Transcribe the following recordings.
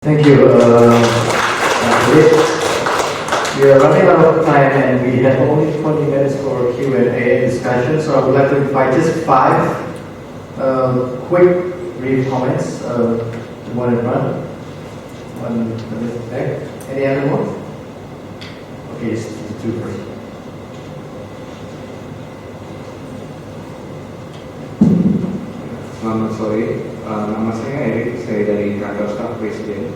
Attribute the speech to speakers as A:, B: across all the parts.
A: Thank you. We are running out of time and we have only 20 minutes for Q&A discussion, so I would like to invite just 5 quick brief comments. One in front, one in the back. Any other more? Okay, it's the 2 first.
B: Selamat sore, nama saya Erik, saya dari kantor staf Presiden.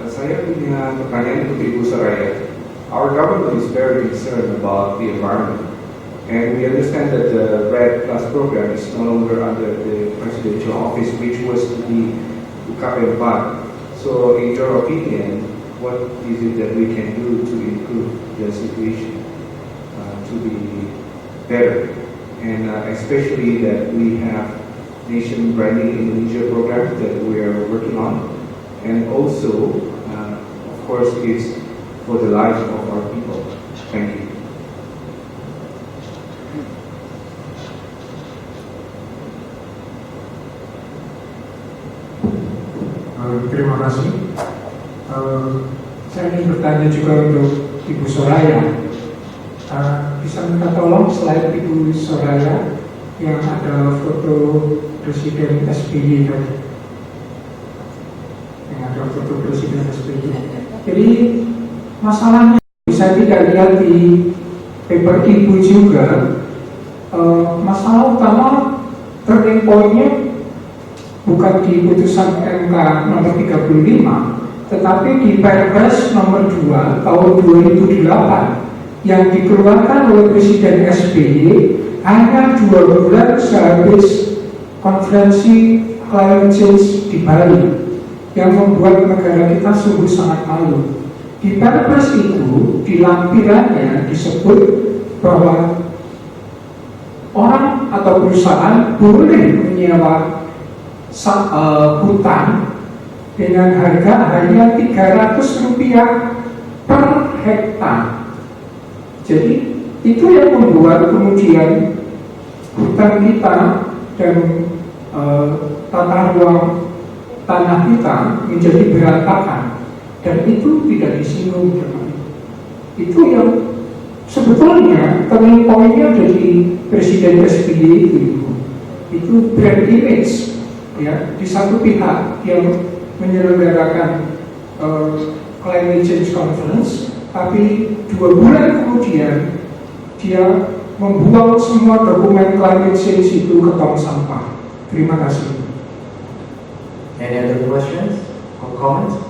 B: Saya punya pertanyaan untuk Ibu Suraya. Our government is very concerned about the environment, and we understand that the RED Plus program is no longer under the presidential office, which was to be UKP 4. So, in your opinion, what is it that we can do to improve the situation to be better? And especially that we have Nation Branding Indonesia program that we are working on, and also, of course, it's for the lives of our people. Thank you.
C: Terima kasih. Saya ingin bertanya juga untuk Ibu Suraya. Bisa minta tolong slide Ibu Suraya yang ada foto Presiden SBY tadi. Yang ada foto Presiden SBY. Jadi masalahnya bisa tidak lihat di paper Ibu juga. Masalah utama turning point-nya bukan di putusan MK nomor 35, tetapi di Perkasa nomor 2 tahun 2008 yang dikeluarkan oleh Presiden SBY hanya 2 bulan sehabis konferensi climate change di Bali, yang membuat negara kita sungguh sangat malu. Di Perkasa itu, di lampirannya disebut bahwa orang atau perusahaan boleh menyewa hutan dengan harga hanya Rp300 per hektar. Jadi itu yang membuat kemudian hutan kita dan tata ruang tanah kita menjadi berantakan, dan itu tidak disinggung dengan itu yang sebetulnya turning point-nya dari Presiden SBY itu brand image. Ya, di satu pihak yang menyelenggarakan climate change conference, tapi 2 bulan kemudian dia membuang semua dokumen climate change itu ke tong sampah. Terima kasih.
A: Any other questions or comments?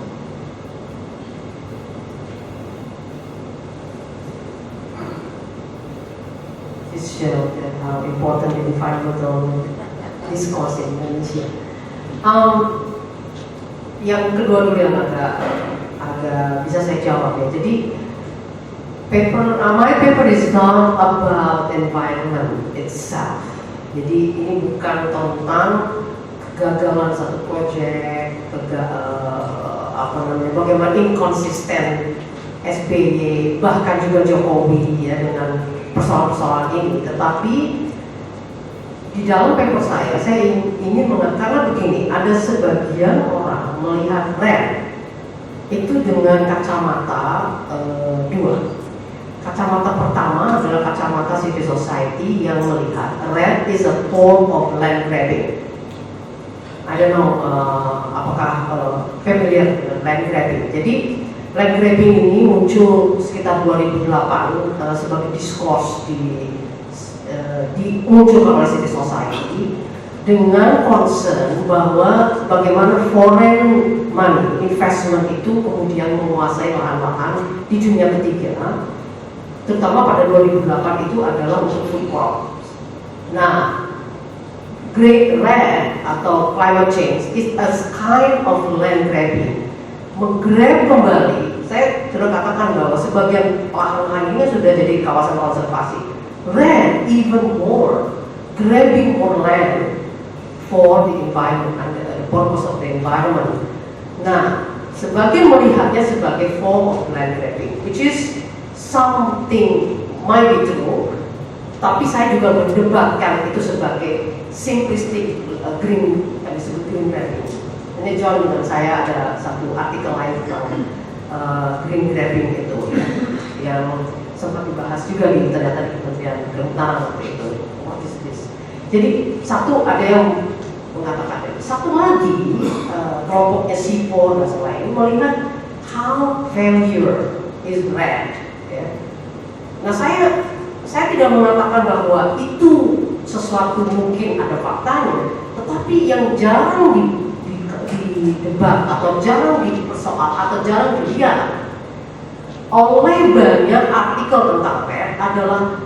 D: This shows that how important the environmental discourse in Indonesia. Yang kedua dulu yang agak bisa saya jawab ya. Jadi my paper is not about environment itself. Jadi ini bukan tentang kegagalan satu proyek, bagaimana inkonsisten SBY bahkan juga Jokowi ya dengan persoalan-persoalan ini, tetapi di dalam paper saya ingin mengatakan, karena begini, ada sebagian orang melihat RED itu dengan kacamata 2. Kacamata pertama adalah kacamata civil society yang melihat RED is a form of land grabbing. I don't know apakah familiar dengan land grabbing. Jadi land grabbing ini muncul sekitar 2008 sebagai diskurs dimunculkan oleh civil society dengan concern bahwa bagaimana foreign money investment itu kemudian menguasai lahan-lahan di dunia ketiga, terutama pada 2008 itu adalah untuk food crop. Nah, Great Red atau climate change is a kind of land grabbing, menggrab kembali. Saya sudah katakan bahwa sebagian lahan-lahan ini sudah jadi kawasan konservasi. RED even more, grabbing more land for the environment and the purpose of the environment. Nah, sebagian melihatnya sebagai form of land grabbing, which is something might be true, tapi saya juga mendebatkan itu sebagai simplistic green grabbing. ini John dan saya ada satu artikel lain tentang green grabbing itu ya, yang sempat dibahas juga ternyata di Kementerian Kehutanan waktu itu. What is this? Jadi satu ada yang mengatakan, satu lagi kelompoknya Sipo dan selain melihat how failure is read. Ya. Nah saya tidak mengatakan bahwa itu sesuatu mungkin ada faktanya, tetapi yang jarang di debat atau jarang dipersoal atau jarang dilihat oleh banyak artikel tentang red adalah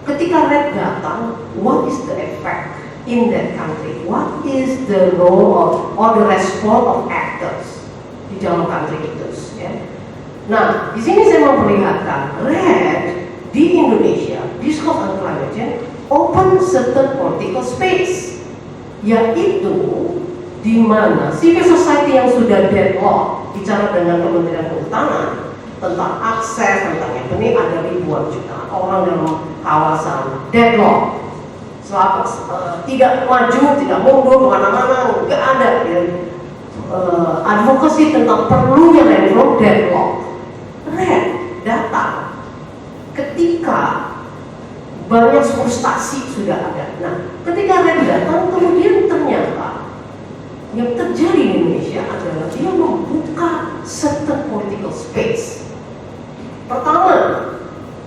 D: ketika red datang, what is the effect in that country? What is the role or the response of actors di dalam country itu? Ya. Nah, di sini saya memperlihatkan red di Indonesia, discourse on climate change open certain political space, yaitu di mana civil society yang sudah deadlock bicara dengan Kementerian Kehutanan tentang akses, tentang ini ada ribuan juta orang dalam kawasan deadlock, tidak maju, tidak mundur kemana-mana, nggak ada ya. Advokasi tentang perlunya landlord deadlock. Red datang ketika banyak frustasi sudah ada. Nah, ketika red datang, kemudian ternyata yang terjadi di Indonesia adalah dia membuka certain political space. Pertama,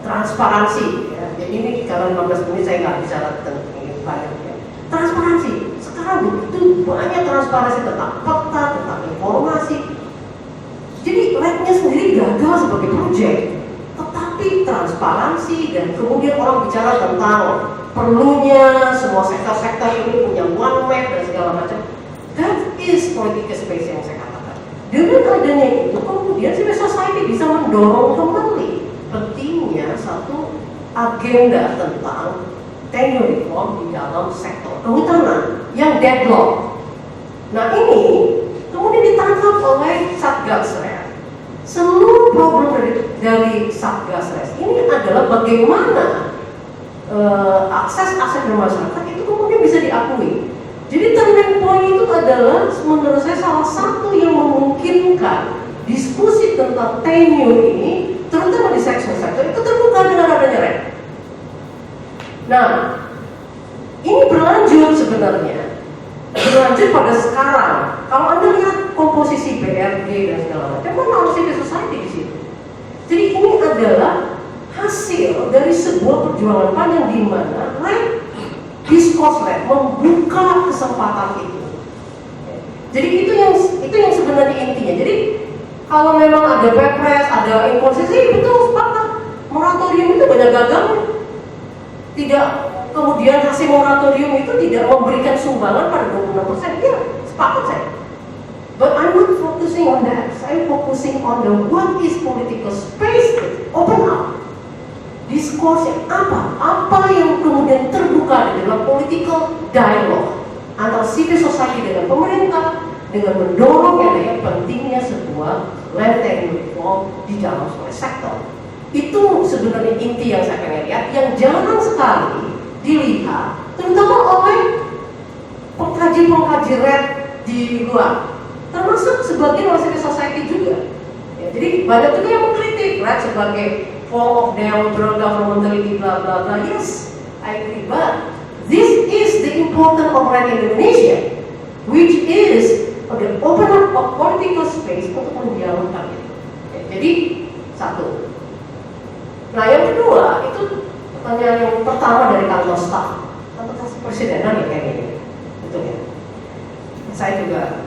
D: transparansi. Ya. Jadi ini karena 15 menit saya nggak bicara tentang ini banyak ya. Transparansi. Sekarang begitu banyak transparansi tentang fakta, tentang informasi. Jadi rednya sendiri gagal sebagai proyek. Tetapi transparansi dan kemudian orang bicara tentang perlunya semua sektor-sektor ini punya one map dan segala macam. That is political space yang saya katakan. Dengan adanya itu, kemudian civil society bisa mendorong kembali pentingnya satu agenda tentang tenure reform di dalam sektor kehutanan yang deadlock. Nah ini kemudian ditangkap oleh Satgas Res. Seluruh problem dari Satgas Res ini adalah bagaimana akses dari masyarakat itu kemudian bisa diakui. Jadi turning point itu adalah menurut saya salah satu yang memungkinkan diskusi tentang tenure ini, terutama di sektor-sektor itu terbuka dengan adanya red. Nah, ini berlanjut sebenarnya, berlanjut pada sekarang. Kalau Anda lihat komposisi BRD dan segala macam, mana harus civil society di situ. Jadi ini adalah hasil dari sebuah perjuangan panjang di mana red discourse red membuka kesempatan itu. Jadi itu yang sebenarnya intinya. Jadi kalau memang ada backlash, ada inkonsisten, betul sepakat. Moratorium itu banyak gagalnya. Tidak kemudian hasil moratorium itu tidak memberikan sumbangan pada 26%. Ya, sepakat saya. But I'm not focusing on that. Saya focusing on the what is political space open up. Discourse yang apa yang kemudian terbuka di dalam political dialogue antara civil society dengan pemerintah dengan mendorong adanya pentingnya sebuah land tenure reform di dalam sebuah sektor. Itu sebenarnya inti yang saya pengen lihat, yang jarang sekali dilihat, terutama oleh pengkaji red di luar, termasuk sebagian civil society juga. Ya, jadi banyak juga yang mengkritik red sebagai form of neoliberalism, bla bla bla. Yes, I agree. But this is the importance of red in Indonesia, which is the open up of political space untuk mendialogkan itu. Ya, jadi satu. Nah yang kedua itu pertanyaan yang pertama dari kantor staf, kantor staf presidenan ya kayak gini, betul ya. Saya juga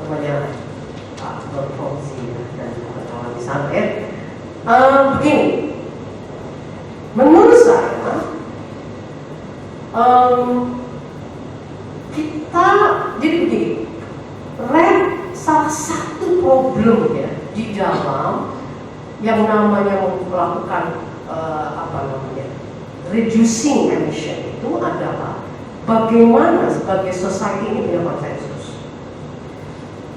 D: namanya Pak berfungsi dan kawan-kawan di sana ya. Begini, menurut saya kita jadi begini, red salah satu problem ya di dalam yang namanya melakukan reducing emission itu adalah bagaimana sebagai society ini punya konsensus.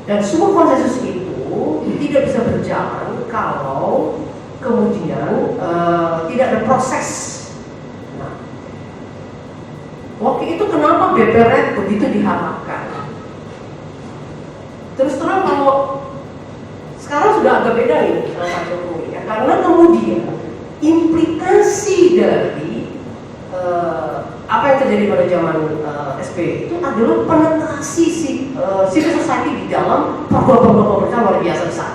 D: Dan semua konsensus itu tidak bisa berjalan kalau kemudian tidak ada proses. Nah, waktu itu kenapa BPRED begitu diharapkan? terus terang kalau sekarang sudah agak beda nih Pak Jokowi ya, karena kemudian implikasi dari apa yang terjadi pada zaman SBY itu adalah penetrasi civil society di dalam program-program pemerintah luar biasa besar.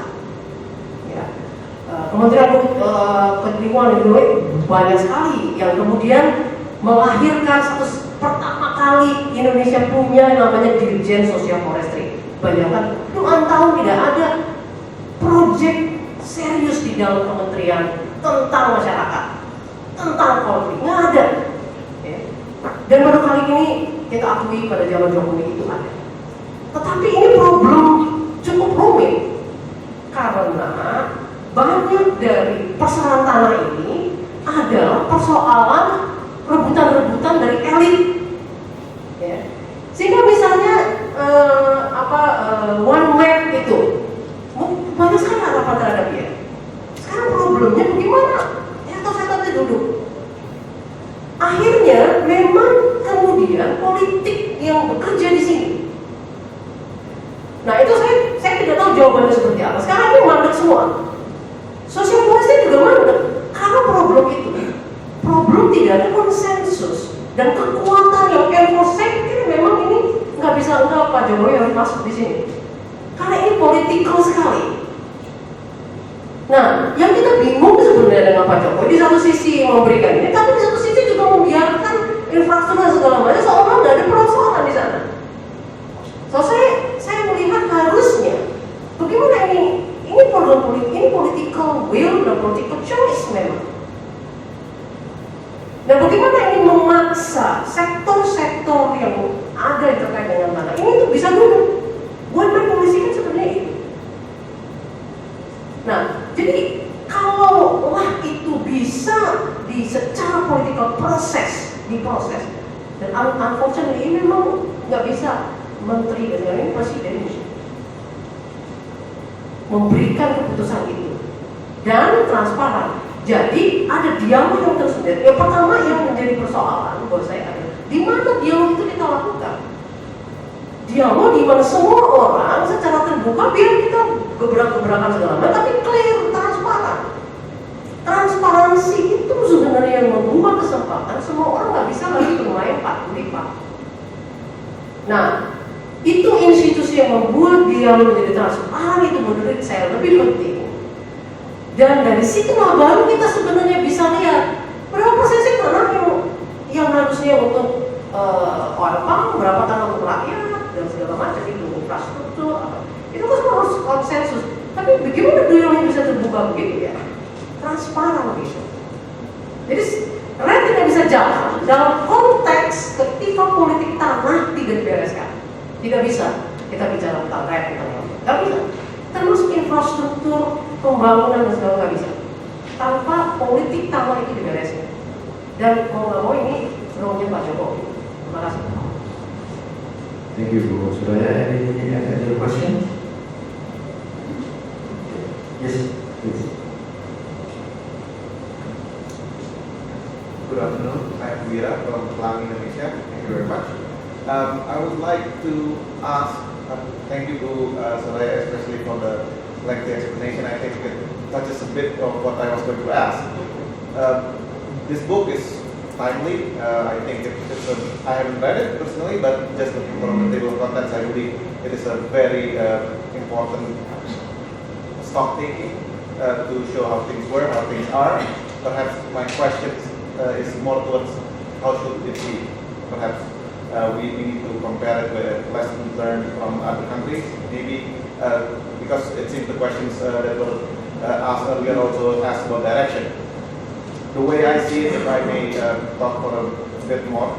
D: Ya. Kementerian Ketenagakerjaan itu banyak sekali yang kemudian melahirkan pertama kali Indonesia punya namanya Dirjen Sosial Forestry. Bayangkan puluhan tahun tidak ada proyek serius di dalam kementerian tentang masyarakat, tentang konflik, nggak ada. Ya. Dan baru kali ini kita akui pada zaman Jokowi itu ada. Tetapi ini problem cukup rumit karena banyak dari persoalan tanah ini adalah persoalan rebutan-rebutan dari elit. Ya. Sehingga misalnya one map itu banyak sekali harapan terhadap dia. Sekarang problemnya bagaimana? Etos-etosnya duduk. Akhirnya memang kemudian politik yang bekerja di sini. Nah itu saya tidak tahu jawabannya seperti apa. Sekarang ini mandek semua. Sosial politik juga mandek. Karena problem itu, problem tidak ada konsensus dan kekuatan yang enforce. Saya pikir memang ini nggak bisa Pak Jokowi harus masuk di sini. Karena ini politikal sekali. Nah, yang kita bingung sebenarnya dengan Pak Jokowi di satu sisi memberikan ini, tapi di satu sisi juga membiarkan infrastruktur dan segala macam seolah nggak ada persoalan di sana. So saya melihat harusnya bagaimana ini program politik, ini political will dan political choice memang. Dan bagaimana ini memaksa sektor-sektor yang ada yang terkait dengan tanah ini tuh bisa duduk. Buat polisi kan sebenarnya itu. Nah, jadi kalau itu bisa secara political diproses, dan unfortunately ini memang nggak bisa menteri dan ini presiden memberikan keputusan itu dan transparan. Jadi ada dialog yang terus berjalan. Yang pertama yang menjadi persoalan buat saya adalah di mana dialog itu kita lakukan. Dialog di mana semua orang secara terbuka biar kita gebrak-gebrakan segala macam, tapi clear, transparan. Transparansi itu sebenarnya yang membuat kesempatan semua orang nggak bisa lagi bermain lipat. Nah, itu institusi yang membuat dialog menjadi transparan itu menurut saya lebih penting. Dan dari situlah baru kita sebenarnya bisa lihat berapa persen sih tanah yang harusnya untuk orang, berapa tanah untuk rakyat dan segala macam itu infrastruktur. Itu kan semua harus konsensus. Tapi bagaimana dialognya bisa terbuka begitu ya? Transparan gitu. Jadi rem tidak bisa jalan dalam konteks ketika politik tanah tidak dibereskan. Tidak bisa kita bicara tentang rem nggak bisa. Termasuk infrastruktur, pembangunan dan segala nggak bisa. Tanpa politik tanah itu dibereskan. Dan mau nggak mau ini role-nya Pak Jokowi. Terima kasih.
A: Thank you, Bu Suraya. Any other question? Yes, please.
E: Good afternoon. I'm Wira from Pelangi, Indonesia. Thank you very much. I would like to ask, thank you to Suraya, especially for the lengthy explanation. I think it touches a bit of what I was going to ask. This book is timely. I think I haven't read it personally, but just from the table of contents, I believe it is a very important stock taking to show how things were, how things are. Perhaps my question is more towards how should it be. Perhaps we need to compare it with lessons learned from other countries. Maybe because it seems the questions that were asked earlier also asked about direction. The way I see it, if I may talk for a bit more,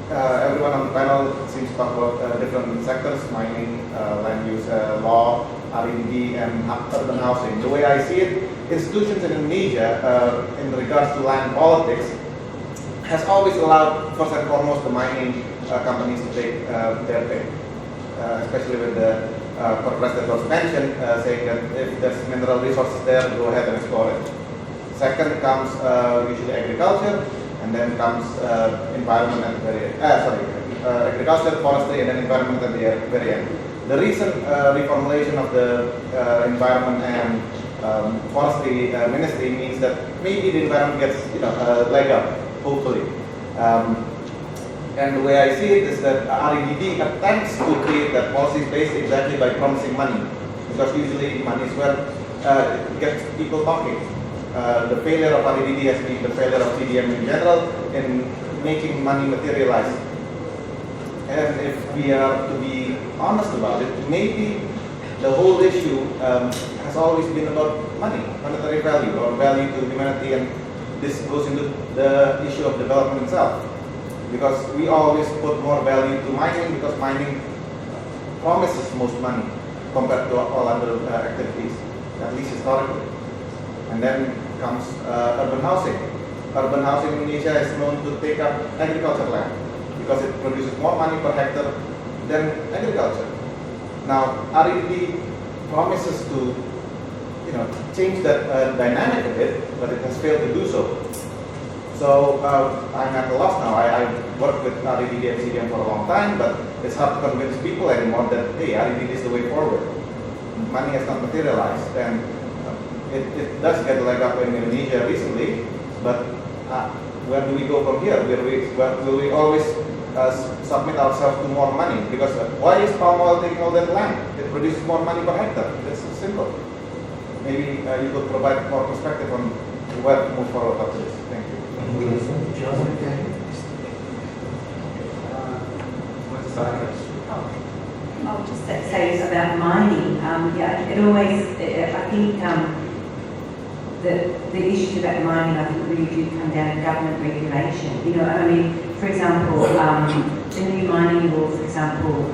E: everyone on the panel seems to talk about different sectors: mining, land use, law, R&D, and urban housing. The way I see it, institutions in Indonesia, in regards to land politics, has always allowed, first and foremost, the mining companies to take their pick, especially with the Perkasa that was mentioned, saying that if there's mineral resources there, go ahead and explore it. Second comes usually agriculture, and then comes environment and agriculture, forestry, and then environment at the very end. The recent reformulation of the environment and forestry ministry means that maybe the environment gets a leg up, hopefully. And the way I see it is that REDD attempts to create that policy space exactly by promising money, because usually money is where it gets people talking. The failure of REDD has been the failure of TDM in general in making money materialize. And if we are to be honest about it, maybe the whole issue has always been about money, monetary value, or value to humanity, and this goes into the issue of development itself. Because we always put more value to mining, because mining promises most money compared to all other activities, at least historically. And then comes urban housing. Urban housing in Indonesia is known to take up agriculture land, because it produces more money per hectare than agriculture. Now, RED promises to, change that dynamic a bit, but it has failed to do so. So I'm at a loss now. I worked with RED and CDM for a long time, but it's hard to convince people anymore that hey, RED is the way forward. Money has not materialized, and it does get a leg up in Indonesia recently, but where do we go from here? Will we always submit ourselves to more money? Because why is palm oil taking all that land? It produces more money per hectare. That's simple. Maybe you could provide more perspective on where to move forward after this. Thank you.
F: I'll just say about mining. It always, I think the issues about mining, I think, really do come down to government regulation. For example, the new mining law, for example,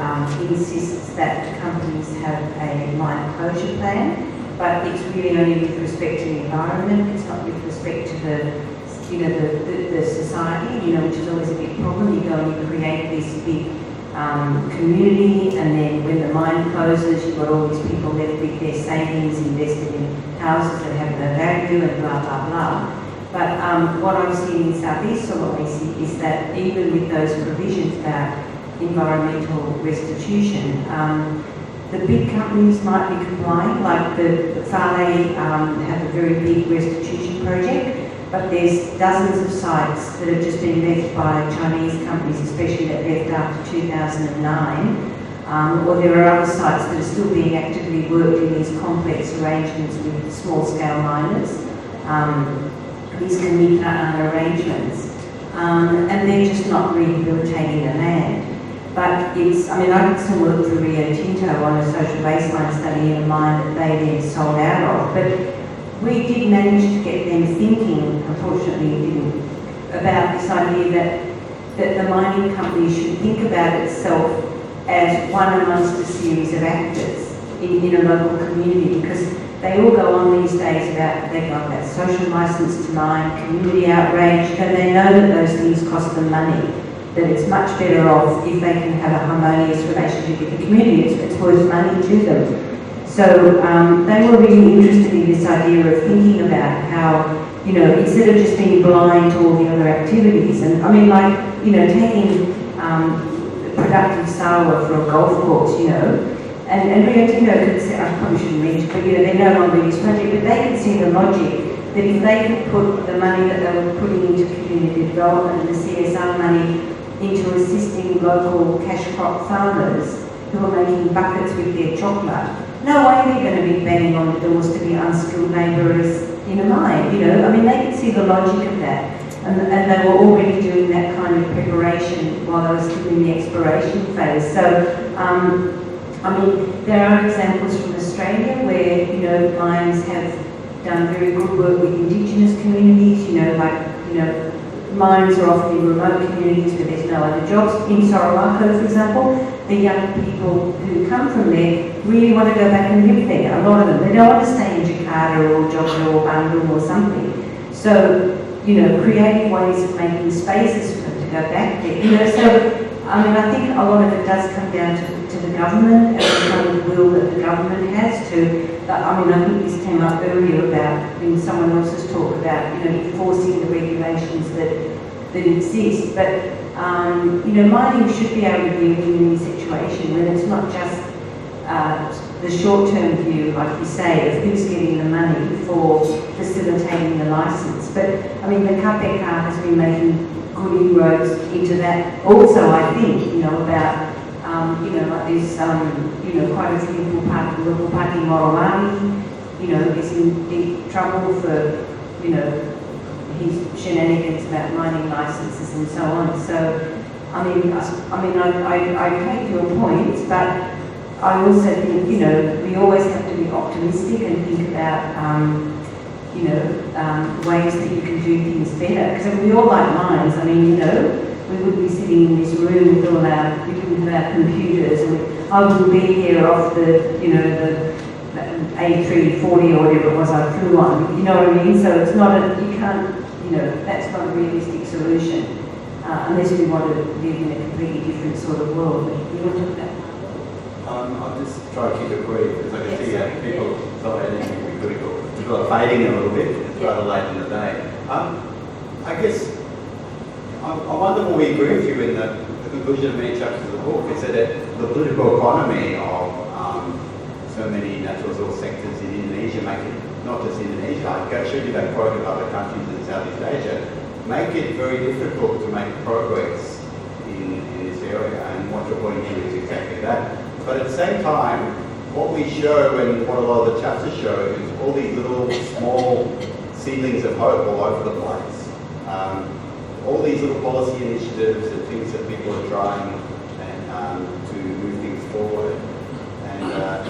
F: insists that companies have a mine closure plan, but it's really only with respect to the environment. It's not with respect to the society, which is always a big problem. You go and you create this big community, and then when the mine closes, you've got all these people left with their savings invested in houses that have no value and blah, blah, blah. But what I'm seeing in Southeast Sulawesi is that even with those provisions about environmental restitution, the big companies might be complying, like the Fale have a very big restitution project, but there's dozens of sites that have just been left by Chinese companies, especially that left after 2009, or there are other sites that are still being actively worked in these complex arrangements with small-scale miners, these Kamika arrangements, and they're just not rehabilitating the land. But it's, I did some work for Rio Tinto on a social baseline study in a mine that they then sold out of, but we did manage to get them thinking, unfortunately about this idea that the mining company should think about itself as one amongst a series of actors in a local community, because they all go on these days about they've got that social license to mine, community outrage, and they know that those things cost them money, that it's much better off if they can have a harmonious relationship with the community. It's worth money to them. So they were really interested in this idea of thinking about how, instead of just being blind to all the other activities, and taking productive sawa for a golf course, and Rio Tinto could say, I probably shouldn't mention, but they're no longer in this project, but they could see the logic that if they could put the money that they were putting into community development and the CSR money into assisting local cash crop farmers who are making buckets with their chocolate, no way they're going to be banging on the doors to be unskilled labourers in a mine, they could see the logic of that. And they were already doing that kind of preparation while they were still in the exploration phase. So, there are examples from Australia where, mines have done very good work with Indigenous communities, mines are often in remote communities where there's no other jobs. In Suraya, for example, the young people who come from there really want to go back and live there, a lot of them. They don't want to stay in Jakarta or Jogja or Bandung or something. So, creative ways of making spaces for them to go back there. So, I think a lot of it does come down to the government and the kind of will that the government has to, I think this came up earlier about when someone else has talked about, enforcing the regulations that exist. But Mining should be able to be a win-win situation when it's not just the short-term view, like you say, of who's getting the money for facilitating the license. But I mean, the KPK has been making good inroads into that. Also, I think, about like this, quite a few people, local party Moromani, is in deep trouble for, his shenanigans about mining licenses and so on. So, I take your point, but I also think, we always have to be optimistic and think about, ways that you can do things better. Because we all like mines. I mean, we wouldn't be sitting in this room with all our, we wouldn't have our computers, and I wouldn't be here off the, the A340 or whatever it was I flew on. You know what I mean? So it's not you can't, that's not a realistic solution unless we want to live in a completely different sort of world. You want to talk about that?
G: I'll just try to keep it brief because I can see that people thought anything would be critical. People are fading a little bit. It's rather late in the day. I guess I wonder will we agree with you in the conclusion of many chapters of the book is that the political economy of so many natural resource sectors in Indonesia make it, not just Indonesia, I can show you that quote of other countries in Southeast Asia, make it very difficult to make progress in this area, and what you're pointing to is exactly that. But at the same time, what we show and what a lot of the chapters show is all these little small seedlings of hope all over the place. All these little policy initiatives and things that people are trying and to move things forward. And I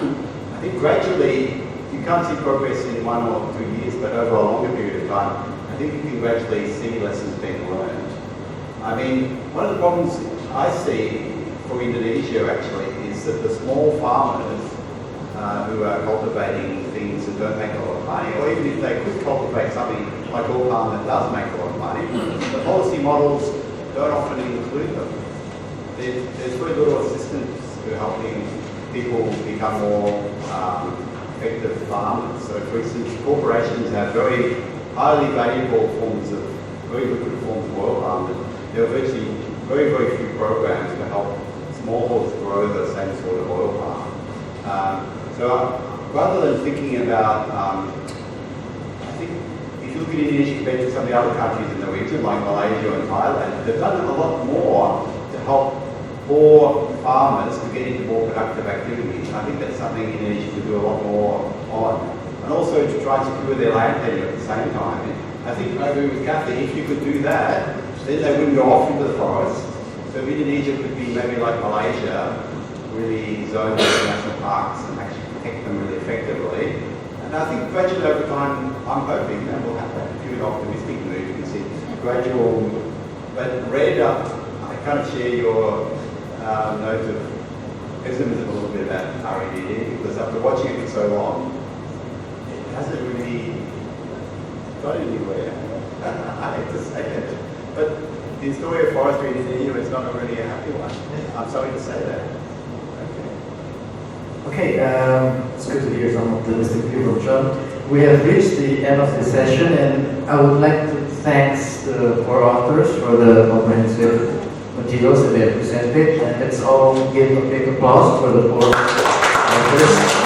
G: think gradually, you can't see progress in 1 or 2 years, but over a longer period of time, I think you can gradually see lessons being learned. I mean, one of the problems I see for Indonesia actually is that the small farmers who are cultivating things that don't make a lot of money, or even if they could cultivate something like oil palm that does make a lot of money, the policy models don't often include them. There's very little assistance to helping people become more effective farmers. So for instance, corporations have very highly valuable forms of, very liquid forms of oil palm, but there are virtually very, very few programs to help smallholders grow the same sort of oil palm. So rather than thinking about, I think if you look at Indonesia compared to some of the other countries in the region, like Malaysia and Thailand, they've done a lot more to help poor farmers to get into more productive activities. I think that's something Indonesia could do a lot more on. And also to try and secure their land tenure at the same time. I think I agree with Kathy, if you could do that, then they wouldn't go off into the forest. So Indonesia could be maybe like Malaysia, really zone their national parks and actually protect them really effectively. And I think gradually over time, I'm hoping that will happen. If you're an optimistic move, you can see gradual, but Red, I kind of share your note of pessimism a little bit about REDD, because after watching it for so long, it hasn't really got anywhere. I hate to say it, but the story of forestry in Indonesia is not really a happy one. I'm sorry to say that.
A: Okay, it's good to hear some optimistic people, John. We have reached the end of the session, and I would like to thank the 4 authors for the comprehensive materials that they have presented, and let's all give a big applause for the 4 authors.